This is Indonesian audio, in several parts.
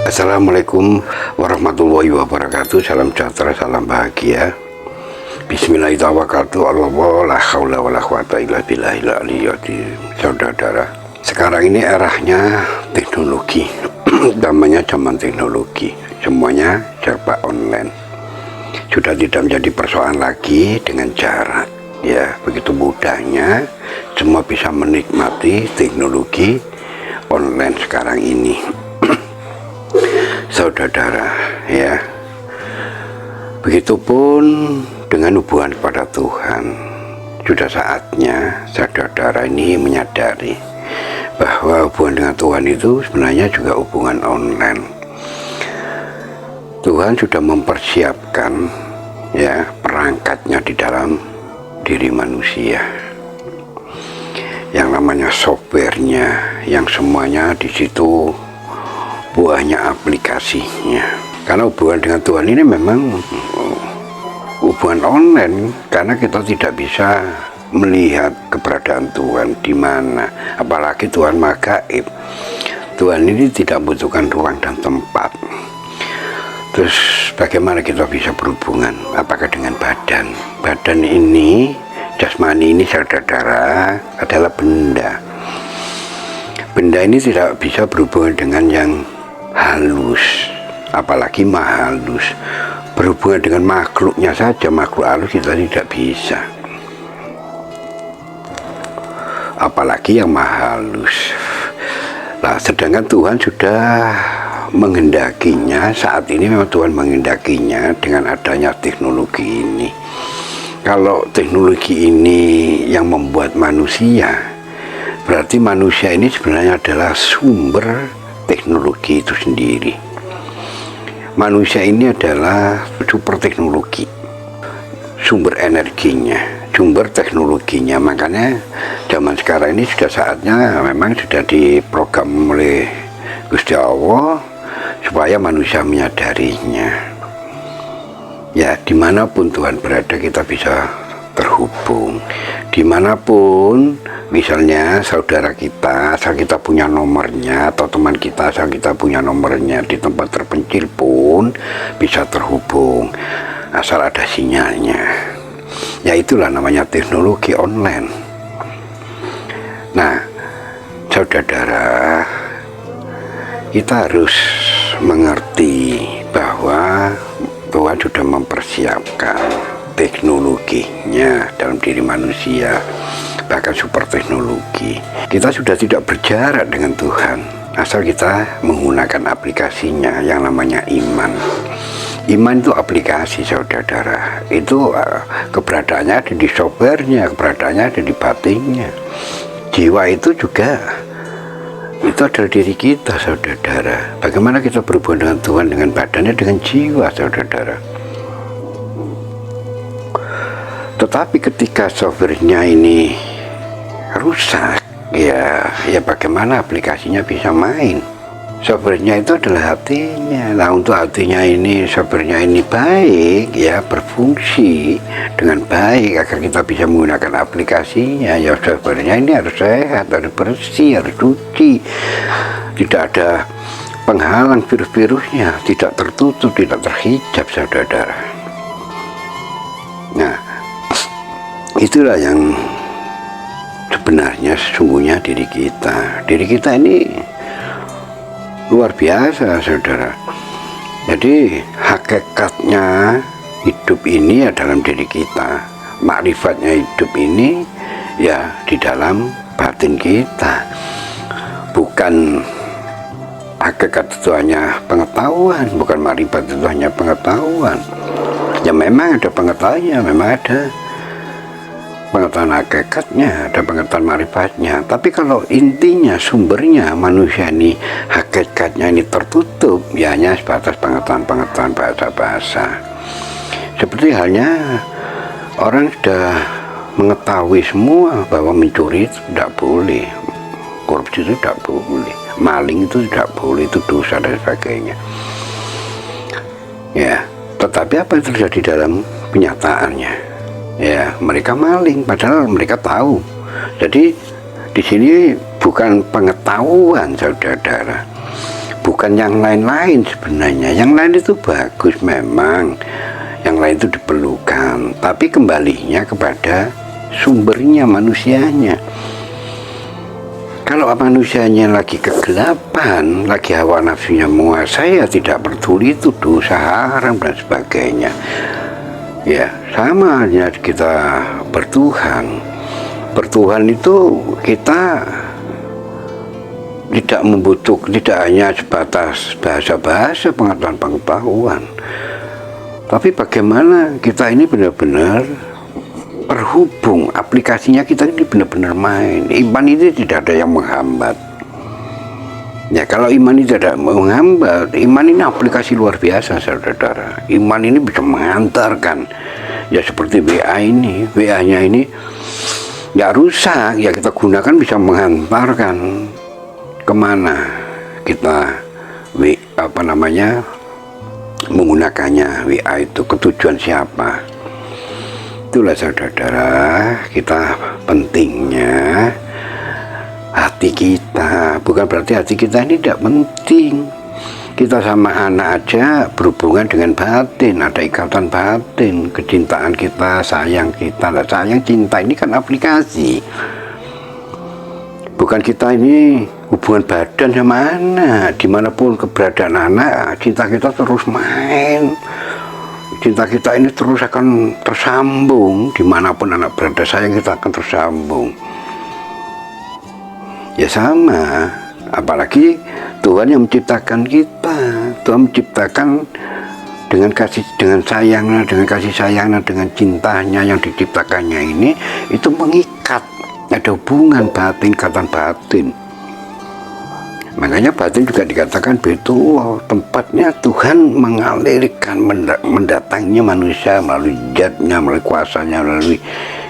Assalamualaikum warahmatullahi wabarakatuh. Salam sejahtera, salam bahagia. Bismillahirrahmanirrahim. La haula wala quwata illa billahil aliyyil azim. Saudara-saudara, sekarang ini eranya teknologi. Namanya zaman teknologi. Semuanya serba online. Sudah tidak menjadi persoalan lagi dengan jarak. Ya, begitu mudahnya semua bisa menikmati teknologi online sekarang ini. Saudara, ya, begitupun dengan hubungan kepada Tuhan. Sudah saatnya saudara ini menyadari bahwa hubungan dengan Tuhan itu sebenarnya juga hubungan online. Tuhan sudah mempersiapkan, ya, perangkatnya di dalam diri manusia, yang namanya softwarenya, yang semuanya di situ buahnya aplikasinya. Karena hubungan dengan Tuhan ini memang hubungan online, karena kita tidak bisa melihat keberadaan Tuhan di mana, apalagi Tuhan Maha Gaib. Tuhan ini tidak membutuhkan ruang dan tempat. Terus bagaimana kita bisa berhubungan? Apakah dengan badan? Badan ini, jasmani ini, saudara, adalah benda. Benda ini tidak bisa berhubungan dengan yang halus, apalagi maha halus. Berhubungan dengan makhluknya saja, makhluk halus kita tidak bisa, apalagi yang maha halus. Nah, sedangkan Tuhan sudah menghendakinya. Saat ini memang Tuhan menghendakinya dengan adanya teknologi ini. Kalau teknologi ini yang membuat manusia, berarti manusia ini sebenarnya adalah sumber teknologi itu sendiri. Manusia ini adalah super teknologi, sumber energinya, sumber teknologinya. Makanya zaman sekarang ini sudah saatnya memang sudah diprogram oleh Gusti Allah supaya manusia menyadarinya. Ya, dimanapun Tuhan berada kita bisa terhubung. Dimanapun, misalnya saudara kita, asal kita punya nomornya, atau teman kita asal kita punya nomornya, di tempat terpencil pun bisa terhubung asal ada sinyalnya. Ya, itulah namanya teknologi online. Nah, saudara, kita harus mengerti bahwa Tuhan sudah mempersiapkan teknologinya dalam diri manusia, bahkan super teknologi. Kita sudah tidak berjarak dengan Tuhan asal kita menggunakan aplikasinya yang namanya iman. Iman itu aplikasi, saudara. Itu keberadaannya ada di softwarenya, keberadaannya ada di batinnya. Jiwa itu juga, itu adalah diri kita, saudara. Bagaimana kita berhubungan dengan Tuhan, dengan badannya, dengan jiwa, saudara. Tetapi ketika softwarenya ini rusak, ya bagaimana aplikasinya bisa main? Softwarenya itu adalah hatinya. Nah, untuk hatinya ini, softwarenya ini baik, ya, berfungsi dengan baik agar kita bisa menggunakan aplikasinya. Ya, softwarenya ini harus sehat, harus bersih, harus suci, tidak ada penghalang virus-virusnya, tidak tertutup, tidak terhijab, saudara. Nah, itulah yang sebenarnya sesungguhnya diri kita. Diri kita ini luar biasa, saudara. Jadi hakikatnya hidup ini ya dalam diri kita, makrifatnya hidup ini ya di dalam batin kita. Bukan hakikat itu hanya pengetahuan, bukan makrifat itu hanya pengetahuan. Ya memang ada pengetahuannya, memang ada pengetahuan hakikatnya, ada pengetahuan marifatnya. Tapi kalau intinya, sumbernya manusia ini, hakikatnya ini tertutup, ya hanya sebatas pengetahuan-pengetahuan bahasa-bahasa. Seperti halnya orang sudah mengetahui semua bahwa mencuri itu tidak boleh, korupsi itu tidak boleh, maling itu tidak boleh, itu dosa dan sebagainya. Ya, tetapi apa yang terjadi dalam kenyataannya? Ya, mereka maling padahal mereka tahu. Jadi di sini bukan pengetahuan, saudara-saudara, bukan yang lain-lain sebenarnya. Yang lain itu bagus memang, yang lain itu diperlukan, tapi kembalinya kepada sumbernya, manusianya. Kalau manusianya lagi kegelapan, lagi hawa nafsunya menguasai, ya tidak peduli itu dosa, haram dan sebagainya. Ya sama halnya kita bertuhan. Bertuhan itu kita tidak membutuhkan, tidak hanya sebatas bahasa-bahasa, pengetahuan-pengetahuan, tapi bagaimana kita ini benar-benar terhubung, aplikasinya kita ini benar-benar main. Iman ini tidak ada yang menghambat. Ya kalau iman ini tidak menghambat, iman ini aplikasi luar biasa, saudara-saudara. Iman ini bisa mengantarkan, ya seperti WA ini, WA-nya ini ya rusak, ya kita gunakan bisa mengantarkan kemana kita menggunakannya WA itu, ke tujuan siapa. Itulah saudara-saudara, kita pentingnya hati kita. Bukan berarti hati kita ini tidak penting. Kita sama anak aja berhubungan dengan batin, ada ikatan batin, kecintaan kita, sayang kita. Nah, sayang cinta ini kan aplikasi. Bukan kita ini hubungan badan sama anak. Dimanapun keberadaan anak, cinta kita terus main. Cinta kita ini terus akan tersambung. Dimanapun anak berada, sayang kita akan tersambung. Ya sama, apalagi Tuhan yang menciptakan kita. Tuhan menciptakan dengan sayangnya, dengan kasih sayangnya, dengan cintanya yang diciptakannya ini, itu mengikat. Ada hubungan batin, ikatan batin. Makanya batin juga dikatakan betul, tempatnya Tuhan mengalirkan, mendatanginya manusia melalui zatnya, melalui kuasanya, melalui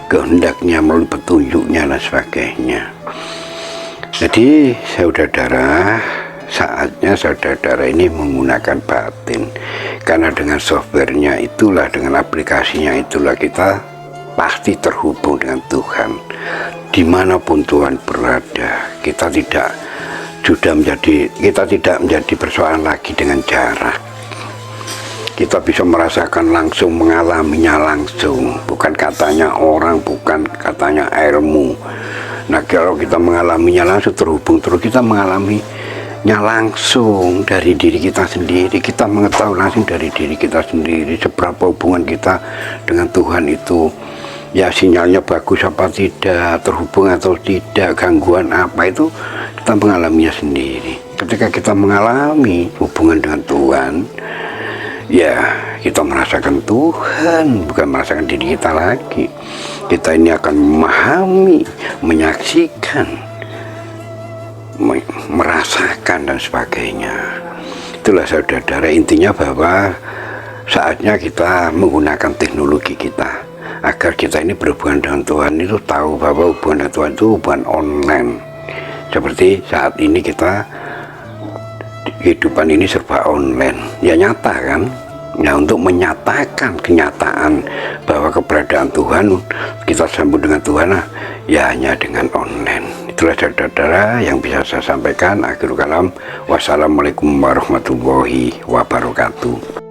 kehendaknya, melalui petunjuknya dan sebagainya. Jadi saudara-saudara, saatnya saudara-saudara ini menggunakan batin, karena dengan softwarenya itulah, dengan aplikasinya itulah kita pasti terhubung dengan Tuhan. Dimanapun Tuhan berada, kita tidak menjadi persoalan lagi dengan jarak. Kita bisa merasakan langsung, mengalaminya langsung, bukan katanya orang, bukan katanya ilmu. Nah kalau kita mengalaminya langsung, terhubung terus, kita mengalaminya langsung dari diri kita sendiri. Kita mengetahui langsung dari diri kita sendiri seberapa hubungan kita dengan Tuhan itu. Ya sinyalnya bagus apa tidak, terhubung atau tidak, gangguan apa, itu kita mengalaminya sendiri. Ketika kita mengalami hubungan dengan Tuhan, ya kita merasakan Tuhan, bukan merasakan diri kita lagi. Kita ini akan memahami, menyaksikan, merasakan dan sebagainya. Itulah saudara-saudara, intinya bahwa saatnya kita menggunakan teknologi kita agar kita ini berhubungan dengan Tuhan itu tahu bahwa hubungan dengan Tuhan itu hubungan online. Seperti saat ini kita, kehidupan ini serba online, ya nyata kan. Nah untuk menyatakan kenyataan bahwa keberadaan Tuhan, kita sambung dengan Tuhan, ya hanya dengan online. Itulah saudara-saudara yang bisa saya sampaikan. Akhirul kalam, wassalamualaikum warahmatullahi wabarakatuh.